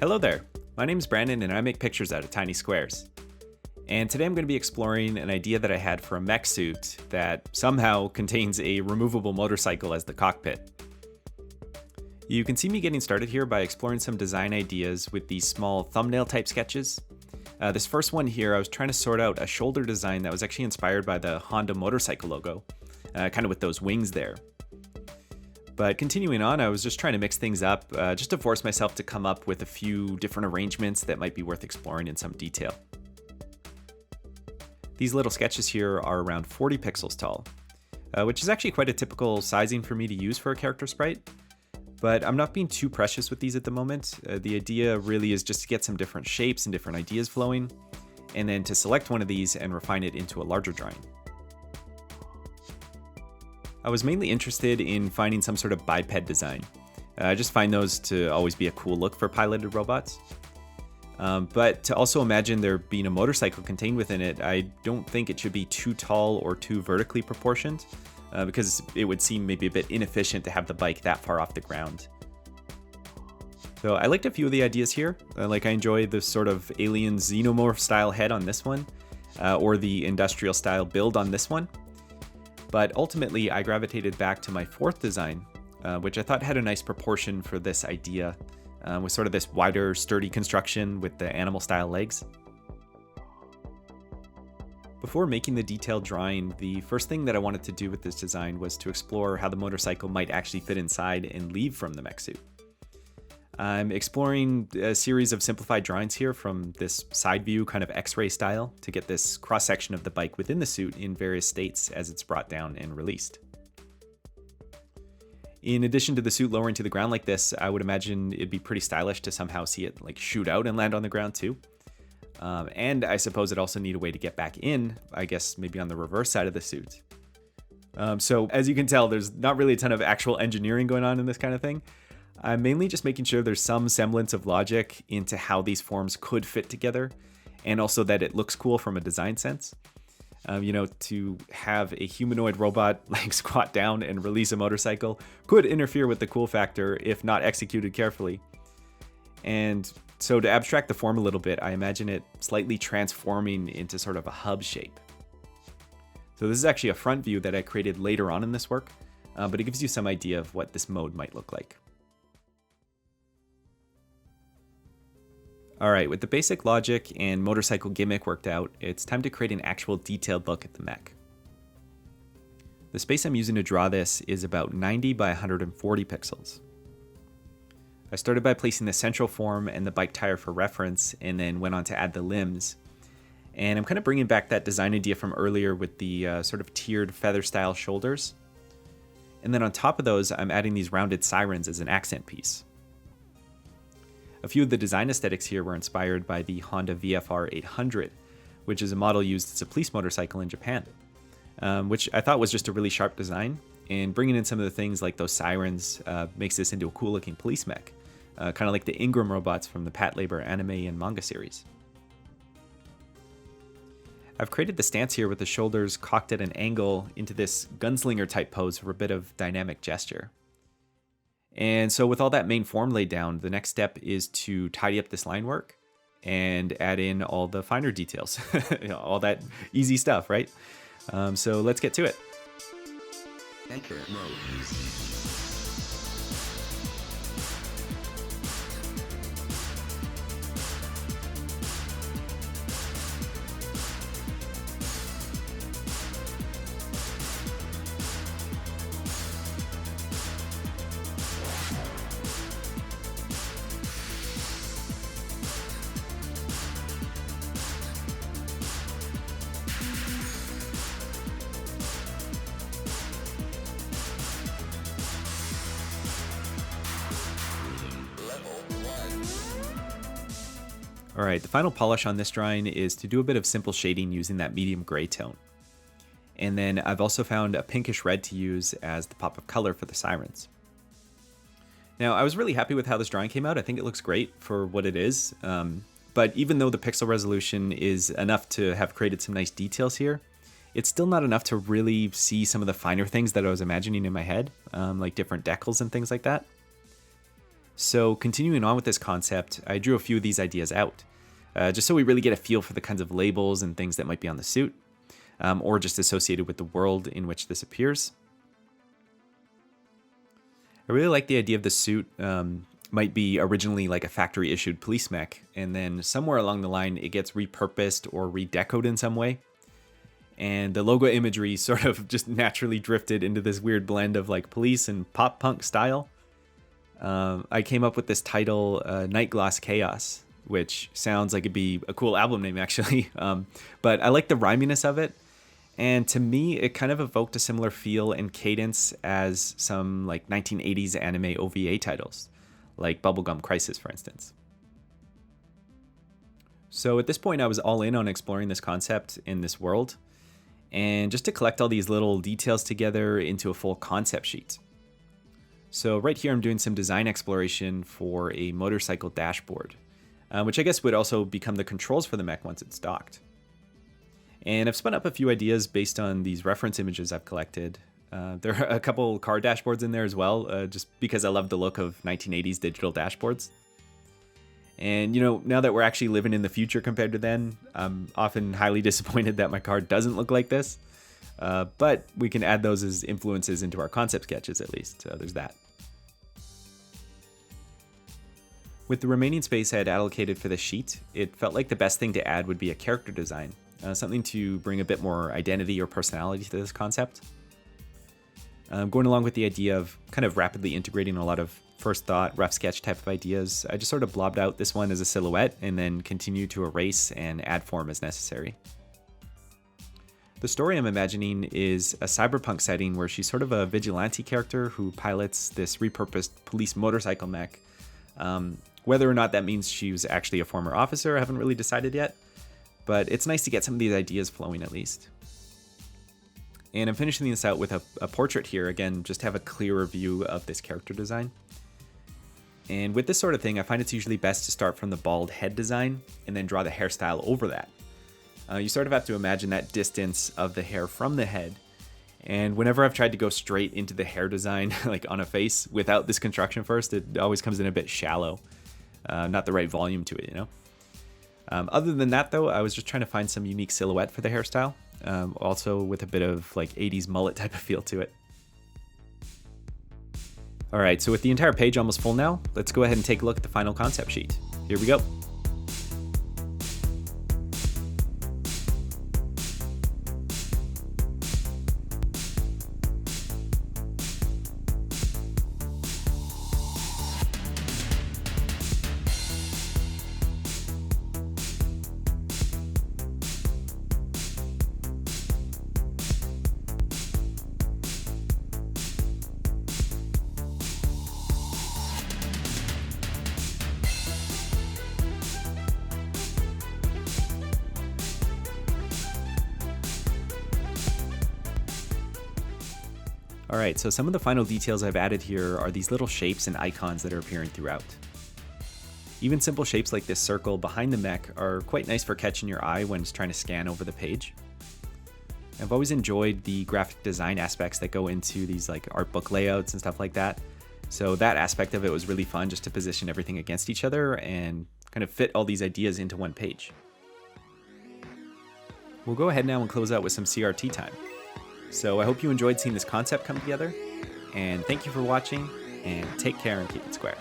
Hello there, my name is Brandon and I make pictures out of tiny squares. And today I'm going to be exploring an idea that I had for a mech suit that somehow contains a removable motorcycle as the cockpit. You can see me getting started here by exploring some design ideas with these small thumbnail type sketches. This first one here, I was trying to sort out a shoulder design that was actually inspired by the Honda motorcycle logo, kind of with those wings there. But continuing on, I was just trying to mix things up, just to force myself to come up with a few different arrangements that might be worth exploring in some detail. These little sketches here are around 40 pixels tall, which is actually quite a typical sizing for me to use for a character sprite. But I'm not being too precious with these at the moment. The idea really is just to get some different shapes and different ideas flowing, and then to select one of these and refine it into a larger drawing. I was mainly interested in finding some sort of biped design. I just find those to always be a cool look for piloted robots. But to also imagine there being a motorcycle contained within it, I don't think it should be too tall or too vertically proportioned, because it would seem maybe a bit inefficient to have the bike that far off the ground. So I liked a few of the ideas here. I enjoy the sort of alien xenomorph style head on this one, or the industrial style build on this one. But ultimately I gravitated back to my fourth design, which I thought had a nice proportion for this idea, with sort of this wider, sturdy construction with the animal style legs. Before making the detailed drawing, the first thing that I wanted to do with this design was to explore how the motorcycle might actually fit inside and leave from the mech suit. I'm exploring a series of simplified drawings here from this side view kind of X-ray style to get this cross-section of the bike within the suit in various states as it's brought down and released. In addition to the suit lowering to the ground like this, I would imagine it'd be pretty stylish to somehow see it shoot out and land on the ground too. And I suppose it also need a way to get back in, I guess maybe on the reverse side of the suit. So as you can tell, there's not really a ton of actual engineering going on in this kind of thing. I'm mainly just making sure there's some semblance of logic into how these forms could fit together, and also that it looks cool from a design sense. To have a humanoid robot squat down and release a motorcycle could interfere with the cool factor if not executed carefully. And so to abstract the form a little bit, I imagine it slightly transforming into sort of a hub shape. So this is actually a front view that I created later on in this work, but it gives you some idea of what this mode might look like. Alright, with the basic logic and motorcycle gimmick worked out, it's time to create an actual detailed look at the mech. The space I'm using to draw this is about 90 by 140 pixels. I started by placing the central form and the bike tire for reference, and then went on to add the limbs. And I'm kind of bringing back that design idea from earlier with the sort of tiered feather style shoulders. And then on top of those, I'm adding these rounded sirens as an accent piece. A few of the design aesthetics here were inspired by the Honda VFR 800, which is a model used as a police motorcycle in Japan, which I thought was just a really sharp design, and bringing in some of the things like those sirens makes this into a cool looking police mech, kind of like the Ingram robots from the Patlabor anime and manga series. I've created the stance here with the shoulders cocked at an angle into this gunslinger type pose for a bit of dynamic gesture. And so with all that main form laid down, the next step is to tidy up this line work and add in all the finer details, all that easy stuff, right? So let's get to it. Enter mode. Alright, the final polish on this drawing is to do a bit of simple shading using that medium gray tone. And then I've also found a pinkish red to use as the pop of color for the sirens. Now, I was really happy with how this drawing came out. I think it looks great for what it is. But even though the pixel resolution is enough to have created some nice details here, it's still not enough to really see some of the finer things that I was imagining in my head, like different decals and things like that. So continuing on with this concept, I drew a few of these ideas out, just so we really get a feel for the kinds of labels and things that might be on the suit, or just associated with the world in which this appears. I really like the idea of the suit might be originally like a factory issued police mech, and then somewhere along the line it gets repurposed or redecoed in some way. And the logo imagery sort of just naturally drifted into this weird blend of like police and pop punk style. I came up with this title, Night Gloss Chaos, which sounds like it'd be a cool album name actually. But I like the rhyminess of it. And to me, it kind of evoked a similar feel and cadence as some like 1980s anime OVA titles, like Bubblegum Crisis, for instance. So at this point, I was all in on exploring this concept in this world, and just to collect all these little details together into a full concept sheet. So right here, I'm doing some design exploration for a motorcycle dashboard, which I guess would also become the controls for the mech once it's docked. And I've spun up a few ideas based on these reference images I've collected. There are a couple car dashboards in there as well, just because I love the look of 1980s digital dashboards. And, you know, now that we're actually living in the future compared to then, I'm often highly disappointed that my car doesn't look like this. But we can add those as influences into our concept sketches at least. There's that. With the remaining space I had allocated for the sheet, it felt like the best thing to add would be a character design. Something to bring a bit more identity or personality to this concept. Going along with the idea of kind of rapidly integrating a lot of first thought, rough sketch type of ideas, I just sort of blobbed out this one as a silhouette and then continue to erase and add form as necessary. The story I'm imagining is a cyberpunk setting where she's sort of a vigilante character who pilots this repurposed police motorcycle mech. Whether or not that means she was actually a former officer, I haven't really decided yet. But it's nice to get some of these ideas flowing at least. And I'm finishing this out with a portrait here, again, just to have a clearer view of this character design. And with this sort of thing, I find it's usually best to start from the bald head design and then draw the hairstyle over that. You sort of have to imagine that distance of the hair from the head. And whenever I've tried to go straight into the hair design, like on a face, without this construction first, it always comes in a bit shallow. Not the right volume to it, you know? Other than that, though, I was just trying to find some unique silhouette for the hairstyle, also with a bit of like 80s mullet type of feel to it. All right, so with the entire page almost full now, let's go ahead and take a look at the final concept sheet. Here we go. Alright, so some of the final details I've added here are these little shapes and icons that are appearing throughout. Even simple shapes like this circle behind the mech are quite nice for catching your eye when it's trying to scan over the page. I've always enjoyed the graphic design aspects that go into these like art book layouts and stuff like that. So that aspect of it was really fun, just to position everything against each other and kind of fit all these ideas into one page. We'll go ahead now and close out with some CRT time. So I hope you enjoyed seeing this concept come together, and thank you for watching, and take care and keep it square.